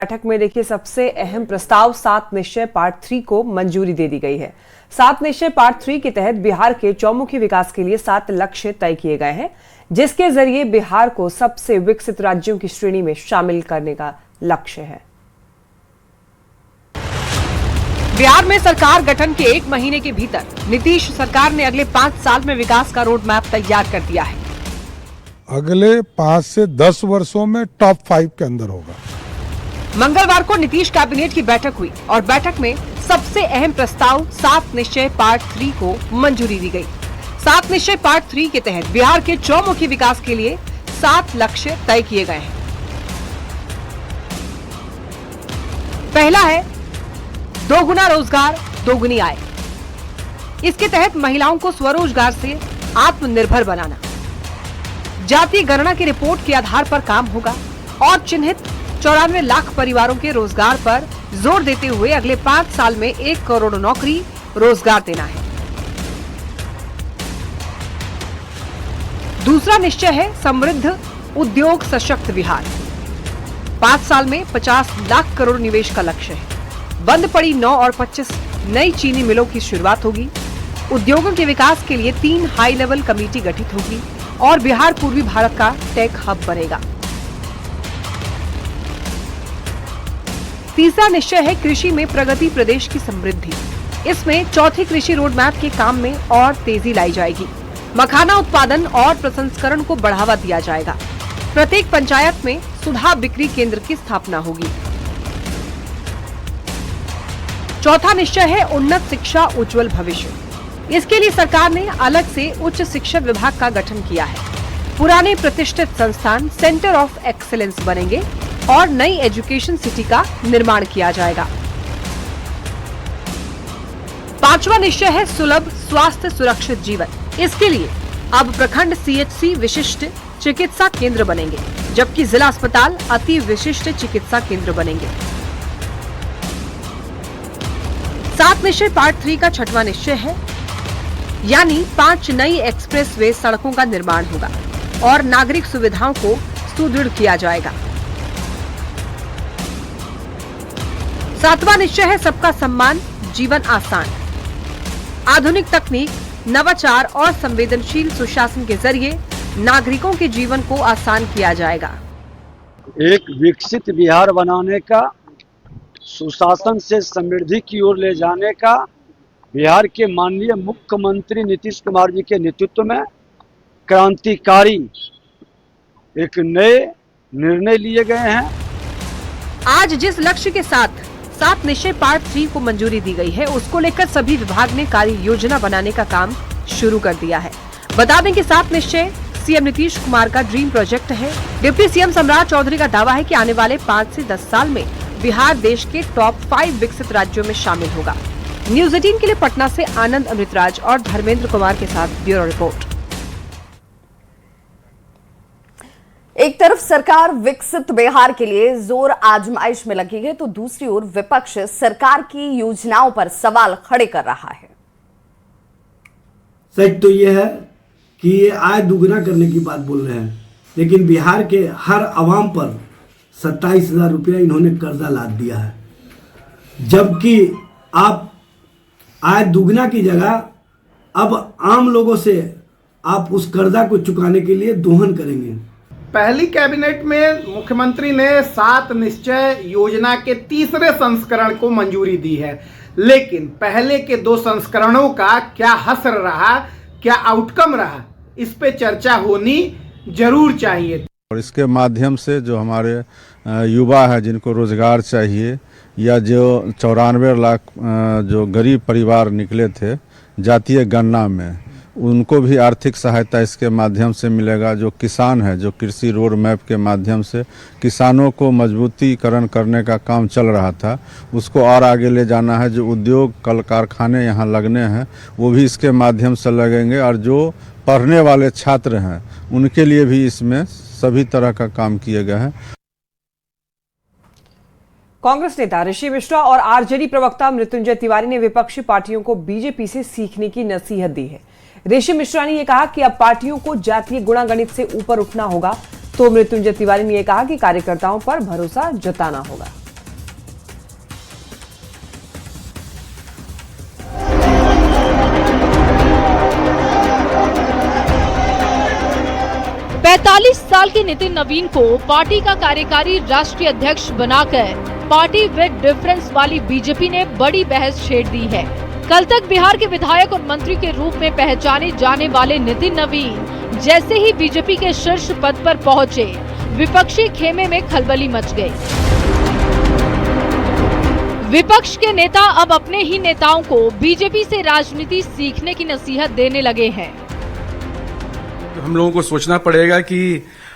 बैठक में देखिए सबसे अहम प्रस्ताव 7 निश्चय पार्ट 3 को मंजूरी दे दी गई है। 7 निश्चय पार्ट 3 के तहत बिहार के चौमुखी विकास के लिए 7 लक्ष्य तय किए गए हैं, जिसके जरिए बिहार को सबसे विकसित राज्यों की श्रेणी में शामिल करने का लक्ष्य है। बिहार में सरकार गठन के 1 महीने के भीतर नीतीश सरकार ने अगले 5 साल में विकास का रोड मैप तैयार कर दिया है। अगले 5 से 10 वर्षों में टॉप 5 के अंदर होगा। मंगलवार को नीतीश कैबिनेट की बैठक हुई और बैठक में सबसे अहम प्रस्ताव 7 निश्चय पार्ट 3 को मंजूरी दी गई। 7 निश्चय पार्ट 3 के तहत बिहार के चौमुखी विकास के लिए 7 लक्ष्य तय किए गए हैं। पहला है दोगुना रोजगार, दोगुनी आय। इसके तहत महिलाओं को स्वरोजगार से आत्मनिर्भर बनाना। जातीय गणना की रिपोर्ट के आधार पर काम होगा और चिन्हित 94 लाख परिवारों के रोजगार पर जोर देते हुए अगले 5 साल में 1 करोड़ नौकरी रोजगार देना है। दूसरा निश्चय है समृद्ध उद्योग सशक्त बिहार। 5 साल में 50 लाख करोड़ निवेश का लक्ष्य है। बंद पड़ी 9 और 25 नई चीनी मिलों की शुरुआत होगी। उद्योगों के विकास के लिए 3 हाई लेवल कमेटी गठित होगी और बिहार पूर्वी भारत का टेक हब बनेगा। तीसरा निश्चय है कृषि में प्रगति, प्रदेश की समृद्धि। इसमें चौथी कृषि रोड मैप के काम में और तेजी लाई जाएगी। मखाना उत्पादन और प्रसंस्करण को बढ़ावा दिया जाएगा। प्रत्येक पंचायत में सुधा बिक्री केंद्र की स्थापना होगी। चौथा निश्चय है उन्नत शिक्षा, उज्जवल भविष्य। इसके लिए सरकार ने अलग से उच्च शिक्षा विभाग का गठन किया है। पुराने प्रतिष्ठित संस्थान सेंटर ऑफ एक्सीलेंस बनेंगे और नई एजुकेशन सिटी का निर्माण किया जाएगा। पांचवा निश्चय है सुलभ, स्वास्थ्य, सुरक्षित जीवन। इसके लिए अब प्रखंड CHC विशिष्ट चिकित्सा केंद्र बनेंगे, जबकि जिला अस्पताल अति विशिष्ट चिकित्सा केंद्र बनेंगे। 7 निश्चय पार्ट 3 का छठवां निश्चय है यानी 5 नई एक्सप्रेसवे सड़कों का निर्माण होगा और नागरिक सुविधाओं को सुदृढ़ किया जाएगा। 7वां निश्चय है सबका सम्मान, जीवन आसान। आधुनिक तकनीक, नवाचार और संवेदनशील सुशासन के जरिए नागरिकों के जीवन को आसान किया जाएगा। एक विकसित बिहार बनाने का, सुशासन से समृद्धि की ओर ले जाने का बिहार के माननीय मुख्यमंत्री नीतीश कुमार जी के नेतृत्व में क्रांतिकारी एक नए निर्णय लिए गए हैं। आज जिस लक्ष्य के साथ 7 निश्चय पार्ट 3 को मंजूरी दी गई है, उसको लेकर सभी विभाग ने कार्य योजना बनाने का काम शुरू कर दिया है। बता दें कि 7 निश्चय सीएम नीतीश कुमार का ड्रीम प्रोजेक्ट है। डिप्टी सीएम सम्राट चौधरी का दावा है कि आने वाले 5 से 10 साल में बिहार देश के टॉप 5 विकसित राज्यों में शामिल होगा। न्यूज 18 के लिए पटना से आनंद अमृतराज और धर्मेंद्र कुमार के साथ ब्यूरो रिपोर्ट। एक तरफ सरकार विकसित बिहार के लिए जोर आजमाइश में लगी है, तो दूसरी ओर विपक्ष सरकार की योजनाओं पर सवाल खड़े कर रहा है। सच तो ये है कि ये आय दुगना करने की बात बोल रहे हैं, लेकिन बिहार के हर आवाम पर 27,000 रुपया इन्होंने कर्जा लाद दिया है, जबकि आप आय दुगना की जगह अब आम लोगों से आप उस कर्जा को चुकाने के लिए दोहन करेंगे। पहली कैबिनेट में मुख्यमंत्री ने 7 निश्चय योजना के 3रे संस्करण को मंजूरी दी है, लेकिन पहले के 2 संस्करणों का क्या हश्र रहा, क्या आउटकम रहा, इस पे चर्चा होनी जरूर चाहिए। और इसके माध्यम से जो हमारे युवा है जिनको रोजगार चाहिए, या जो 94 लाख जो गरीब परिवार निकले थे जातीय गणना में, उनको भी आर्थिक सहायता इसके माध्यम से मिलेगा। जो किसान है, जो कृषि रोड मैप के माध्यम से किसानों को मजबूतीकरण करने का काम चल रहा था, उसको और आगे ले जाना है। जो उद्योग कल कारखाने यहाँ लगने हैं वो भी इसके माध्यम से लगेंगे, और जो पढ़ने वाले छात्र हैं उनके लिए भी इसमें सभी तरह का काम किए गए हैं। कांग्रेस नेता ऋषि मिश्रा और आरजेडी प्रवक्ता मृत्युंजय तिवारी ने विपक्षी पार्टियों को बीजेपी से सीखने की नसीहत दी है। ऋषि मिश्रा ने यह कहा कि अब पार्टियों को जातीय गुणागणित से ऊपर उठना होगा, तो मृत्युंजय तिवारी ने यह कहा कि कार्यकर्ताओं पर भरोसा जताना होगा। 45 साल के नितिन नवीन को पार्टी का कार्यकारी राष्ट्रीय अध्यक्ष बनाकर पार्टी विद डिफरेंस वाली बीजेपी ने बड़ी बहस छेड़ दी है। कल तक बिहार के विधायक और मंत्री के रूप में पहचाने जाने वाले नितिन नवीन जैसे ही बीजेपी के शीर्ष पद पर पहुंचे, विपक्षी खेमे में खलबली मच गई। विपक्ष के नेता अब अपने ही नेताओं को बीजेपी से राजनीति सीखने की नसीहत देने लगे हैं। हम लोगों को सोचना पड़ेगा कि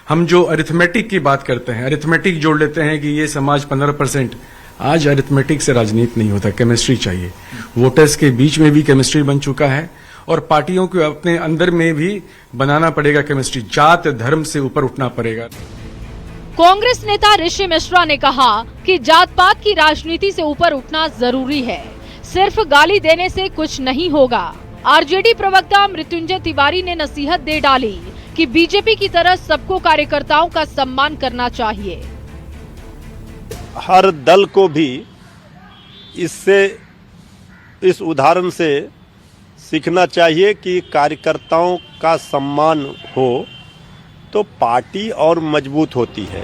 हम जो अरिथमेटिक की बात करते हैं, अरिथमेटिक जोड़ लेते हैं कि ये समाज 15%, आज अरिथमेटिक से राजनीति नहीं होता, केमिस्ट्री चाहिए। वोटर्स के बीच में भी केमिस्ट्री बन चुका है और पार्टियों को अपने अंदर में भी बनाना पड़ेगा केमिस्ट्री। जात धर्म से ऊपर उठना पड़ेगा। कांग्रेस नेता ऋषि मिश्रा ने कहा कि जात पात की राजनीति से ऊपर उठना जरूरी है, सिर्फ गाली देने से कुछ नहीं होगा। आरजेडी प्रवक्ता मृत्युंजय तिवारी ने नसीहत दे डाली कि बीजेपी की तरह सबको कार्यकर्ताओं का सम्मान करना चाहिए। हर दल को भी इस उदाहरण से सीखना चाहिए कि कार्यकर्ताओं का सम्मान हो तो पार्टी और मजबूत होती है।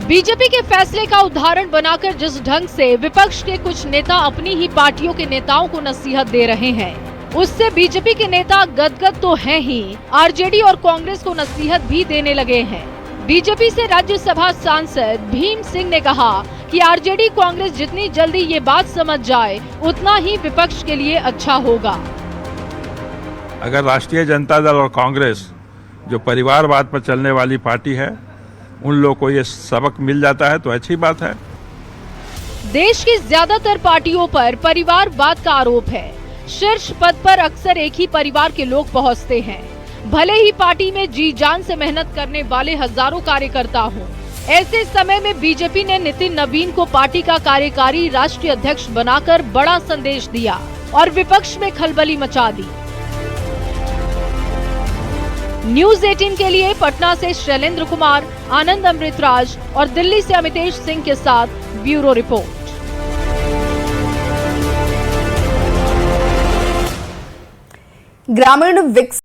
बीजेपी के फैसले का उदाहरण बनाकर जिस ढंग से विपक्ष के कुछ नेता अपनी ही पार्टियों के नेताओं को नसीहत दे रहे हैं, उससे बीजेपी के नेता गदगद तो हैं ही, आरजेडी और कांग्रेस को नसीहत भी देने लगे हैं। बीजेपी से राज्यसभा सांसद भीम सिंह ने कहा कि आरजेडी कांग्रेस जितनी जल्दी ये बात समझ जाए, उतना ही विपक्ष के लिए अच्छा होगा। अगर राष्ट्रीय जनता दल और कांग्रेस जो परिवारवाद पर चलने वाली पार्टी है, उन लोगों को ये सबक मिल जाता है तो अच्छी बात है। देश की ज्यादातर पार्टियों पर परिवारवाद का आरोप है। शीर्ष पद पर अक्सर एक ही परिवार के लोग पहुंचते हैं, भले ही पार्टी में जी जान से मेहनत करने वाले हजारों कार्यकर्ता हों। ऐसे समय में बीजेपी ने नितिन नवीन को पार्टी का कार्यकारी राष्ट्रीय अध्यक्ष बनाकर बड़ा संदेश दिया और विपक्ष में खलबली मचा दी। न्यूज 18 के लिए पटना से शैलेंद्र कुमार, आनंद अमृतराज और दिल्ली से अमितेश सिंह के साथ ब्यूरो रिपोर्ट। ग्रामीण विकसित